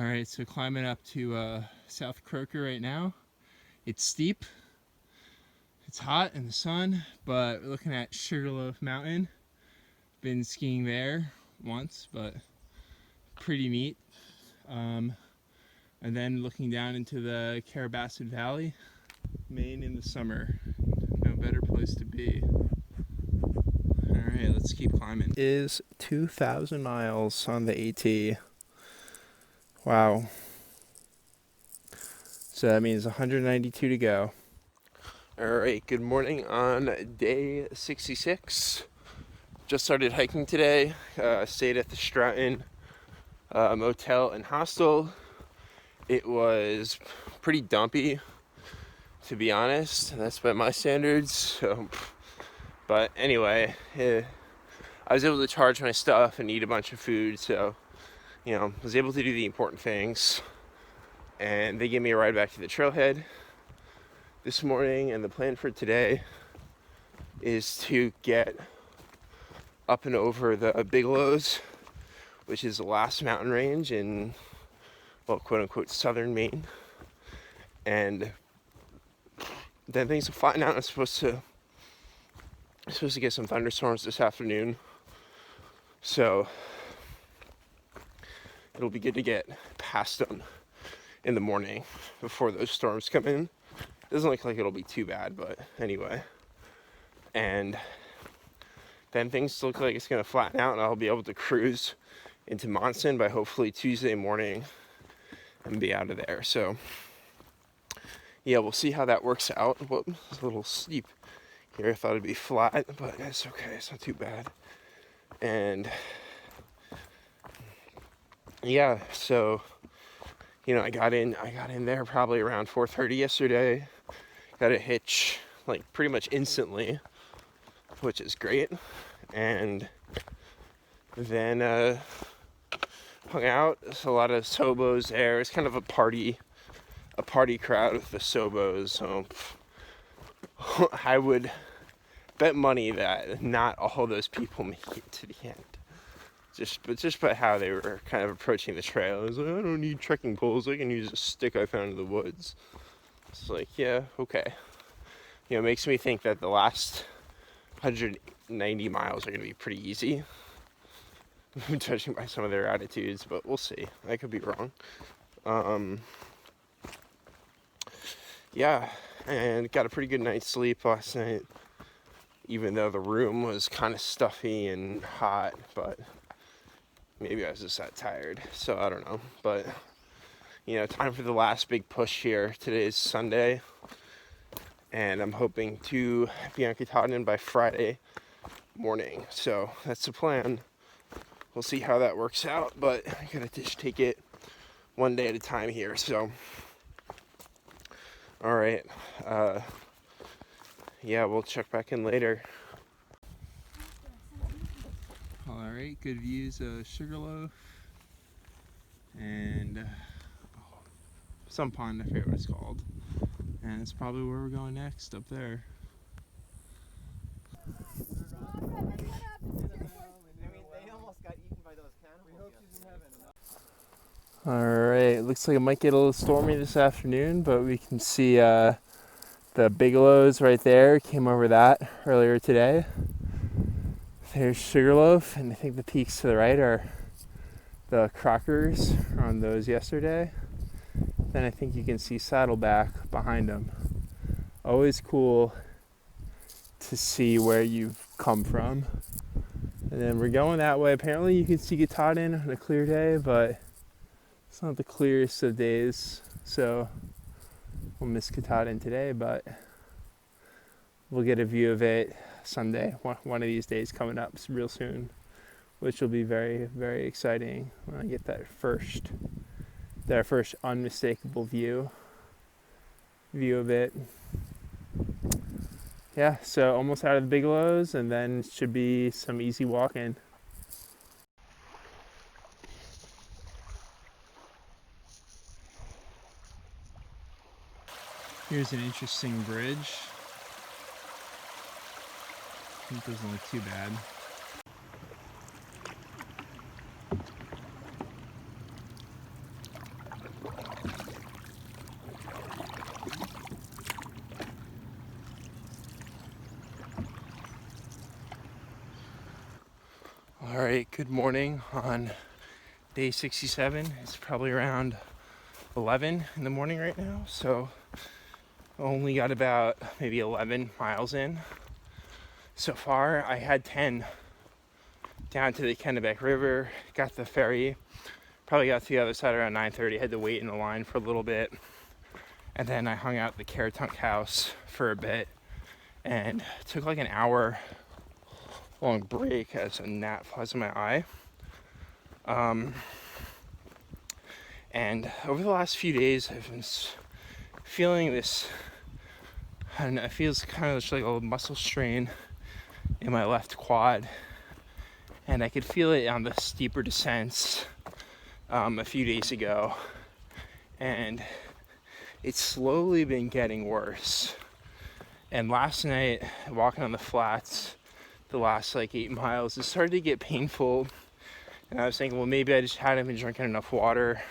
All right, so climbing up to South Croker right now. It's steep, it's hot in the sun, but we're looking at Sugarloaf Mountain. Been skiing there once, but pretty neat. And then looking down into the Carabasset Valley, Maine in the summer. No better place to be. All right, let's keep climbing. It is 2,000 miles on the AT. Wow. So that means 192 to go. All right, good morning on day 66. Just started hiking today. Stayed at the Stratton motel and hostel. It was pretty dumpy, to be honest. That's by my standards. So, but anyway, I was able to charge my stuff and eat a bunch of food. So, was able to do the important things. And they gave me a ride back to the trailhead this morning, and the plan for today is to get up and over the Bigelows, which is the last mountain range in, well, quote unquote, southern Maine. And then things will flatten out. I'm supposed to get some thunderstorms this afternoon, so it'll be good to get past them in the morning before those storms come in. Doesn't look like it'll be too bad, but anyway. And then things look like it's going to flatten out, and I'll be able to cruise into Monson by hopefully Tuesday morning and be out of there. So, yeah, we'll see how that works out. Well, it's a little steep here. I thought it'd be flat, but it's okay. It's not too bad. And, yeah, so, I got in there probably around 4:30 yesterday. Got a hitch, like, pretty much instantly, which is great. And then hung out. There's a lot of Sobos there. It's kind of a party crowd with the Sobos. So I would bet money that not all those people make it to the end. Just by how they were kind of approaching the trail. I was like, I don't need trekking poles. I can use a stick I found in the woods. It's like, yeah, okay. It makes me think that the last 190 miles are going to be pretty easy, judging by some of their attitudes, but we'll see. I could be wrong. Yeah, and got a pretty good night's sleep last night, even though the room was kind of stuffy and hot, but maybe I was just that tired, so I don't know. But, time for the last big push here. Today is Sunday, and I'm hoping to be on Katahdin by Friday morning. So that's the plan. We'll see how that works out, but I gotta just take it one day at a time here. So, all right. Yeah, we'll check back in later. All right, good views of Sugarloaf and some pond, I forget what it's called. And it's probably where we're going next, up there. Alright, looks like it might get a little stormy this afternoon, but we can see the Bigelows right there. Came over that earlier today. There's Sugarloaf, and I think the peaks to the right are the Crockers on those yesterday. Then I think you can see Saddleback behind them. Always cool to see where you've come from. And then we're going that way. Apparently you can see Katahdin on a clear day, but it's not the clearest of days. So we'll miss Katahdin today, but we'll get a view of it Sunday, one of these days coming up real soon, which will be very, very exciting when I get that first unmistakable view of it. Yeah, so almost out of the Bigelows, and then should be some easy walking. Here's an interesting bridge. It doesn't look too bad. Alright, good morning on day 67. It's probably around 11 in the morning right now, so only got about maybe 11 miles in so far. I had 10 down to the Kennebec River, got the ferry, probably got to the other side around 9:30, had to wait in the line for a little bit, and then I hung out at the Caratunk house for a bit, and took like an hour long break as a gnat flies in my eye. And over the last few days, I've been feeling this, I don't know, it feels kind of just like a muscle strain in my left quad. And I could feel it on the steeper descents a few days ago. And it's slowly been getting worse. And last night, walking on the flats, the last like 8 miles, it started to get painful. And I was thinking, well, maybe I just hadn't been drinking enough water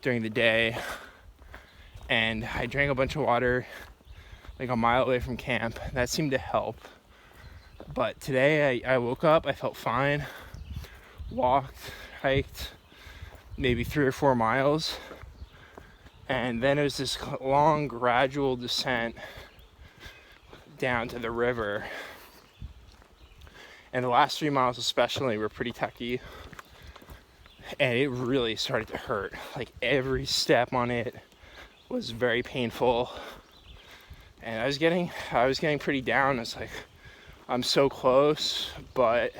during the day. And I drank a bunch of water like a mile away from camp. That seemed to help. But today I woke up, I felt fine, walked, hiked maybe 3 or 4 miles. And then it was this long, gradual descent down to the river. And the last 3 miles especially were pretty techy. And it really started to hurt. Like every step on it was very painful. And I was getting pretty down. It's like, I'm so close, but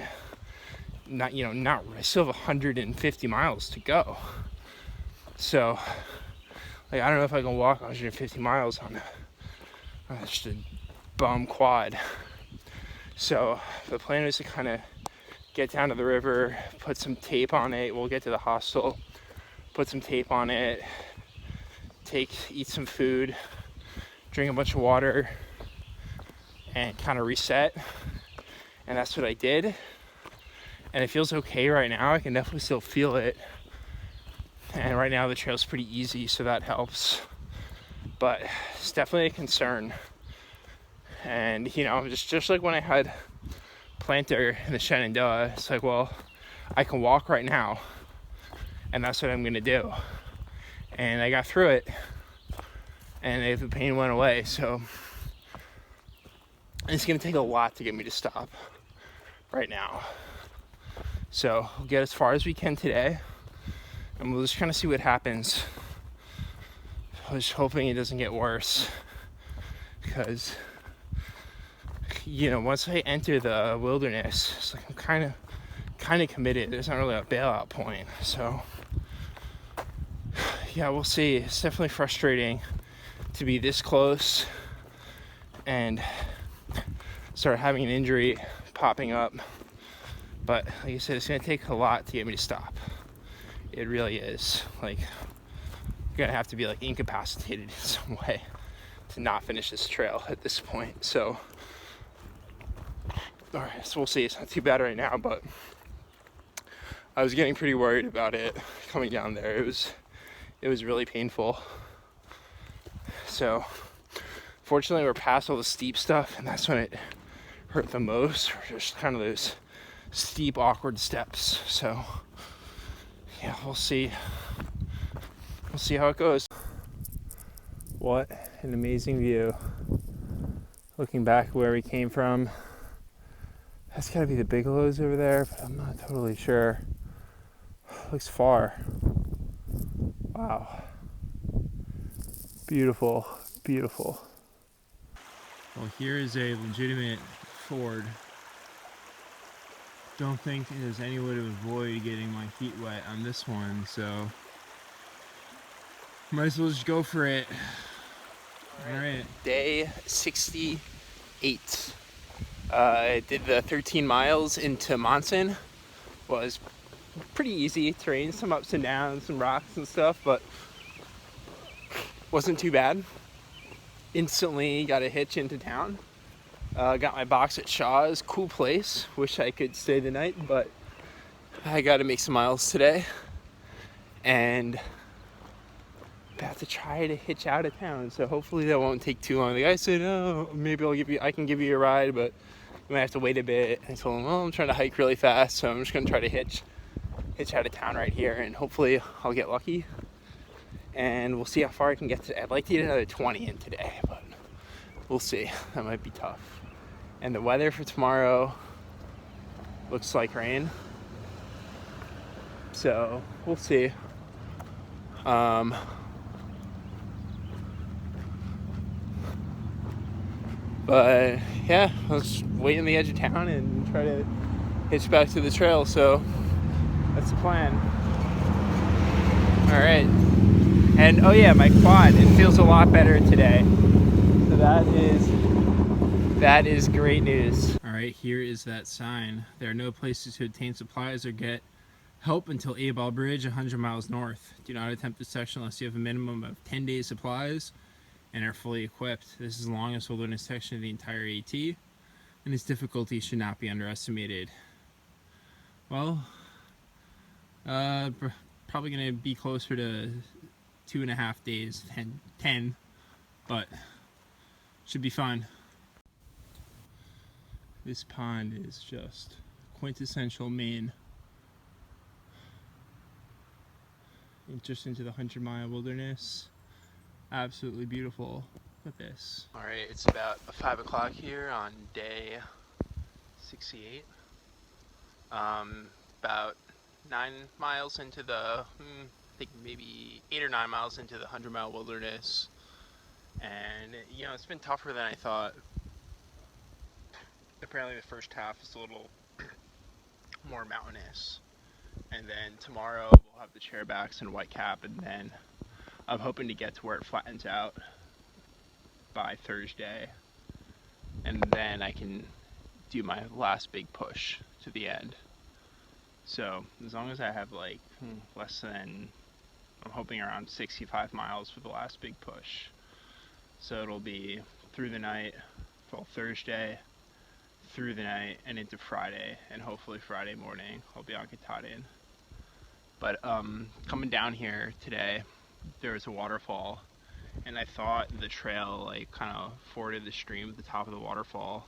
not, I still have 150 miles to go. So, like, I don't know if I can walk 150 miles on just a bum quad. So the plan is to kind of get down to the river, put some tape on it. We'll get to the hostel, put some tape on it, eat some food, drink a bunch of water, and kind of reset. And that's what I did. And it feels okay right now. I can definitely still feel it. And right now the trail's pretty easy, so that helps. But it's definitely a concern. And just like when I had plantar in the Shenandoah, it's like, well, I can walk right now, and that's what I'm gonna do. And I got through it, and the pain went away. So it's gonna take a lot to get me to stop right now. So we'll get as far as we can today, and we'll just kind of see what happens. I was hoping it doesn't get worse, because once I enter the wilderness, it's like I'm kind of committed. There's not really a bailout point. So yeah, we'll see. It's definitely frustrating to be this close and start having an injury popping up. But like I said, it's gonna take a lot to get me to stop. It really is. Like, you're gonna have to be like incapacitated in some way to not finish this trail at this point. So all right, so we'll see. It's not too bad right now, but I was getting pretty worried about it coming down there. It was really painful. So fortunately we're past all the steep stuff, and that's when it hurt the most, or just kind of those steep, awkward steps. So yeah, we'll see how it goes. What an amazing view. Looking back where we came from, that's gotta be the Bigelows over there, but I'm not totally sure. Looks far. Wow. Beautiful, beautiful. Well, here is a legitimate ford. Don't think there's any way to avoid getting my feet wet on this one, so might as well just go for it. All right. Day 68. I did the 13 miles into Monson. Was pretty easy terrain, some ups and downs, some rocks and stuff, but wasn't too bad. Instantly got a hitch into town. Got my box at Shaw's. Cool place. Wish I could stay the night, but I got to make some miles today. And about to try to hitch out of town, so hopefully that won't take too long. The guy said, "Oh, maybe I can give you a ride," but we might have to wait a bit. I told him, well, I'm trying to hike really fast, so I'm just gonna try to hitch out of town right here, and hopefully I'll get lucky. And we'll see how far I can get today. I'd like to get another 20 in today, but we'll see. That might be tough. And the weather for tomorrow looks like rain, so we'll see. But yeah, let's wait on the edge of town and try to hitch back to the trail. So that's the plan. All right. And oh yeah, my quad, it feels a lot better today. So that is great news. All right, here is that sign. There are no places to obtain supplies or get help until A-Ball Bridge, 100 miles north. Do not attempt this section unless you have a minimum of 10 days supplies and are fully equipped. This is the longest wilderness section of the entire AT, and its difficulty should not be underestimated. Well, probably going to be closer to 2.5 days, 10, but should be fun. This pond is just quintessential Maine. Just into the 100-mile wilderness. Absolutely beautiful. Look at this. All right, it's about 5 o'clock here on day 68. About 9 miles into the, I think maybe 8 or 9 miles into the 100-mile wilderness. And, you know, it's been tougher than I thought. Apparently the first half is a little more mountainous. And then tomorrow we'll have the chairbacks and white cap, and then I'm hoping to get to where it flattens out by Thursday, and then I can do my last big push to the end. So as long as I have like less than, I'm hoping around 65 miles for the last big push. So it'll be through the night, well, Thursday, through the night, and into Friday, and hopefully Friday morning I'll be on Katahdin. But coming down here today, there was a waterfall, and I thought the trail like kind of forded the stream at the top of the waterfall,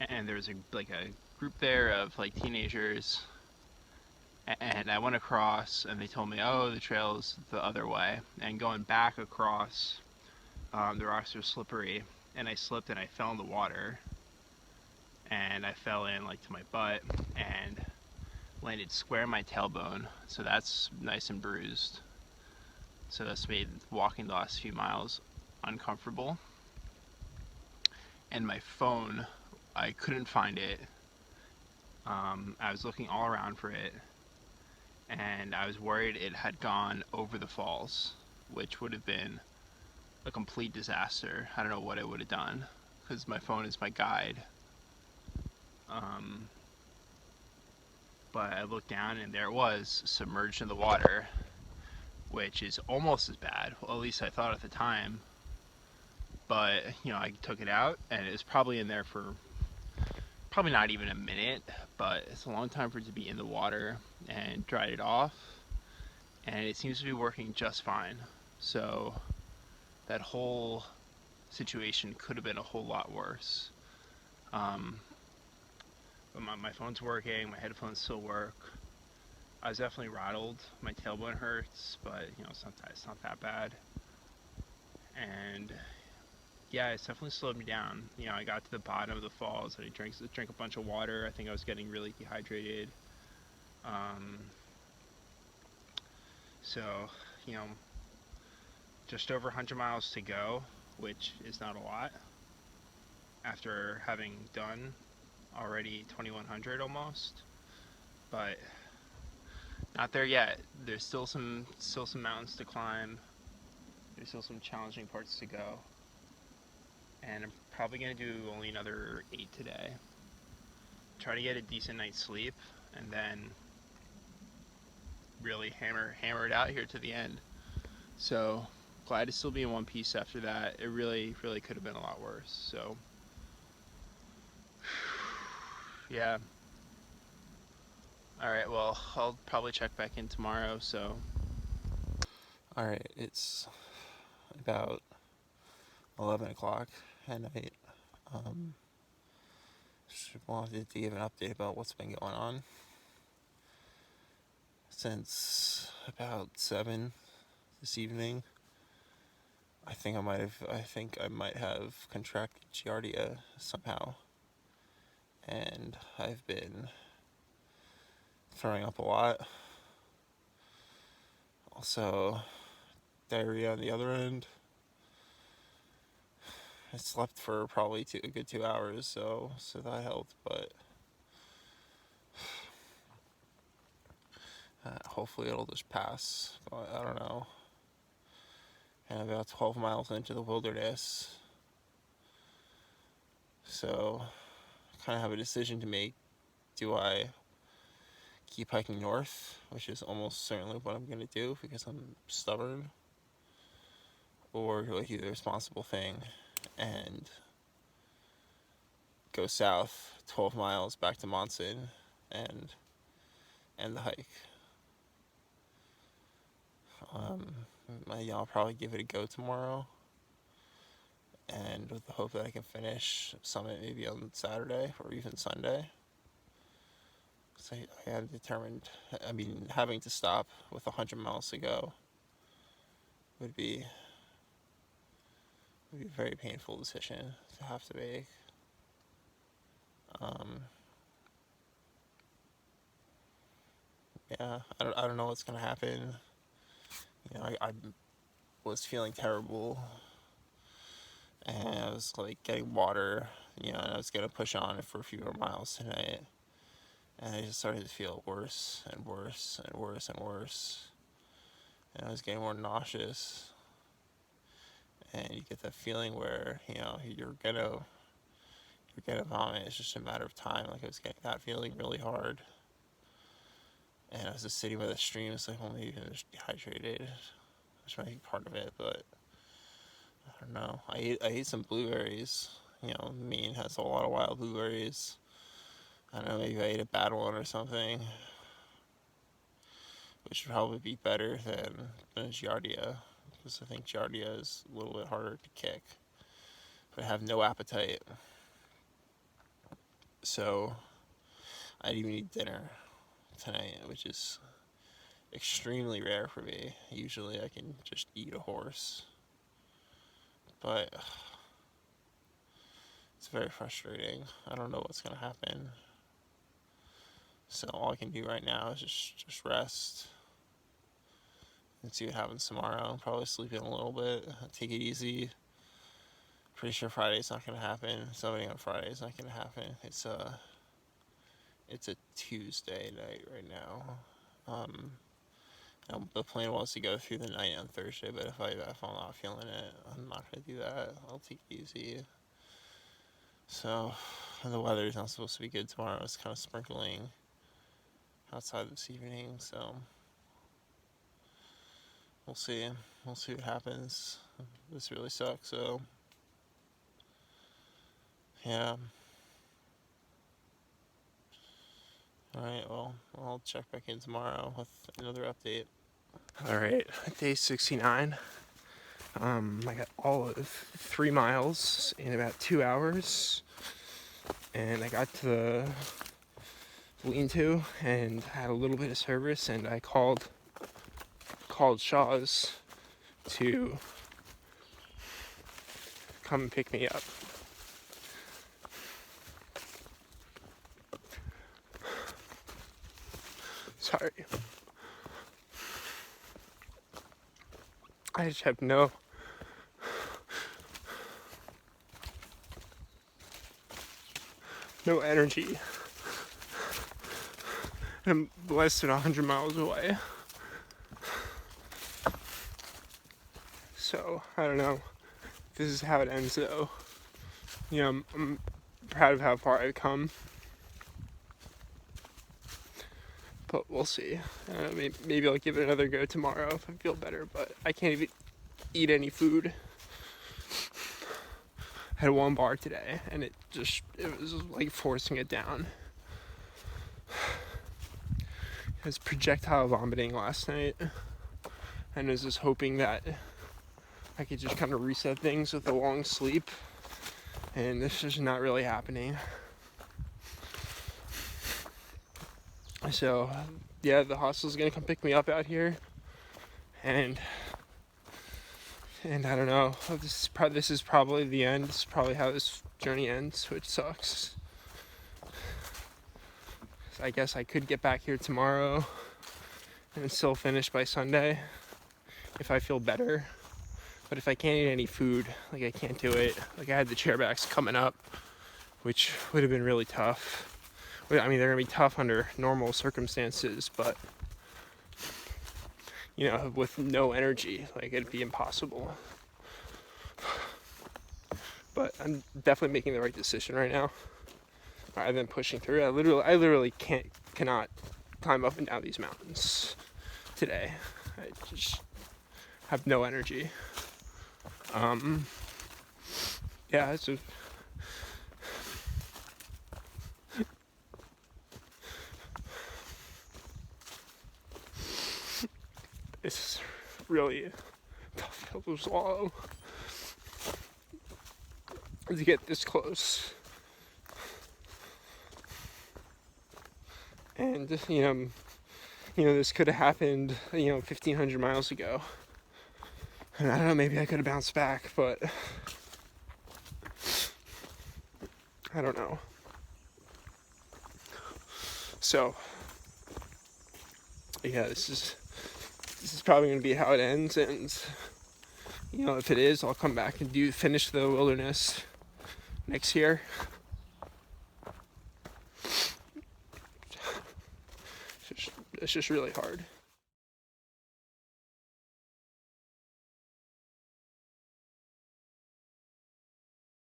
and there was a group there of like teenagers, and I went across, and they told me, oh, the trail's the other way, and going back across, the rocks are slippery, and I slipped and I fell in the water, and I fell in like to my butt and landed square in my tailbone, so that's nice and bruised. So that's made walking the last few miles uncomfortable. And my phone, I couldn't find it. I was looking all around for it, and I was worried it had gone over the falls, which would have been a complete disaster. I don't know what it would have done, because my phone is my guide. But I looked down, and there it was, submerged in the water, which is almost as bad. Well, at least I thought at the time. But, you know, I took it out, and it was probably in there for probably not even a minute, but it's a long time for it to be in the water, and dried it off, and it seems to be working just fine. So that whole situation could have been a whole lot worse. But my phone's working, my headphones still work. I was definitely rattled. My tailbone hurts, but you know, it's not that bad. And yeah, it's definitely slowed me down. You know, I got to the bottom of the falls and I drank a bunch of water. I think I was getting really dehydrated. So, you know, just over 100 miles to go, which is not a lot after having done already 2100 almost, but not there yet. There's still some mountains to climb. There's still some challenging parts to go, and I'm probably gonna do only another 8 today. Try to get a decent night's sleep, and then really hammer it out here to the end. So glad to still be in one piece after that. It really could have been a lot worse. So yeah. Alright, well, I'll probably check back in tomorrow, so. Alright, it's about 11 o'clock at night. just wanted to give an update about what's been going on since about 7 this evening. I think I might have contracted Giardia somehow, and I've been throwing up a lot. Also, diarrhea on the other end. I slept for probably a good 2 hours, so that helped, but hopefully it'll just pass. But I don't know. And I'm about 12 miles into the wilderness, so I kind of have a decision to make. Do I keep hiking north, which is almost certainly what I'm going to do because I'm stubborn, or do I do the responsible thing and go south 12 miles back to Monson and end the hike? I'll probably give it a go tomorrow, and with the hope that I can finish summit maybe on Saturday or even Sunday. So I am determined. Having to stop with 100 miles to go would be a very painful decision to have to make. Yeah, I don't know what's gonna happen. I was feeling terrible, and I was like getting water, and I was gonna push on it for a few more miles tonight, and I just started to feel worse and worse and worse and worse, and I was getting more nauseous, and you get that feeling where you're gonna vomit. It's just a matter of time. Like, I was getting that feeling really hard, and I was just sitting by the stream, so I'm only even just dehydrated, which might be part of it, but I don't know. I ate some blueberries. Maine has a lot of wild blueberries. I don't know, maybe I ate a bad one or something, which would probably be better than Giardia, because I think Giardia is a little bit harder to kick, but I have no appetite, so I didn't even eat dinner tonight, which is extremely rare for me. Usually I can just eat a horse, but it's very frustrating. I don't know what's gonna happen, so all I can do right now is just rest and see what happens tomorrow. Probably sleep in a little bit, take it easy. Pretty sure Friday's not gonna happen. Something on Friday is not gonna happen. It's a Tuesday night right now. The plan was to go through the night on Thursday, but if I'm not feeling it, I'm not gonna do that. I'll take it easy. So, and the weather is not supposed to be good tomorrow. It's kind of sprinkling outside this evening, so we'll see. We'll see what happens. This really sucks, so yeah. Alright, well, I'll check back in tomorrow with another update. Alright, day 69. I got all of 3 miles in about 2 hours, and I got to the lean-to and had a little bit of service, and I called Shaw's to come and pick me up. Sorry. I just have no energy. I'm less than 100 miles away. So, I don't know. This is how it ends, though. I'm proud of how far I've come. But we'll see. Maybe I'll give it another go tomorrow if I feel better, but I can't even eat any food. I had 1 bar today, and it was like forcing it down. I was projectile vomiting last night, and I was just hoping that I could just kind of reset things with a long sleep, and this is not really happening. So yeah, the hostel's gonna come pick me up out here, and I don't know. This is probably the end. This is probably how this journey ends, which sucks. I guess I could get back here tomorrow and still finish by Sunday if I feel better. But if I can't eat any food, like, I can't do it. Like, I had the chairbacks coming up, which would have been really tough. I mean, they're gonna be tough under normal circumstances, but you know, with no energy, like, it'd be impossible. But I'm definitely making the right decision right now. I've been pushing through. I literally cannot climb up and down these mountains today. I just have no energy. Yeah, it's just, it's really tough pill to swallow to get this close. And you know, this could have happened, 1,500 miles ago. And I don't know, maybe I could have bounced back, but I don't know. So, yeah, this is probably going to be how it ends, and if it is, I'll come back and finish the wilderness next year. It's just really hard.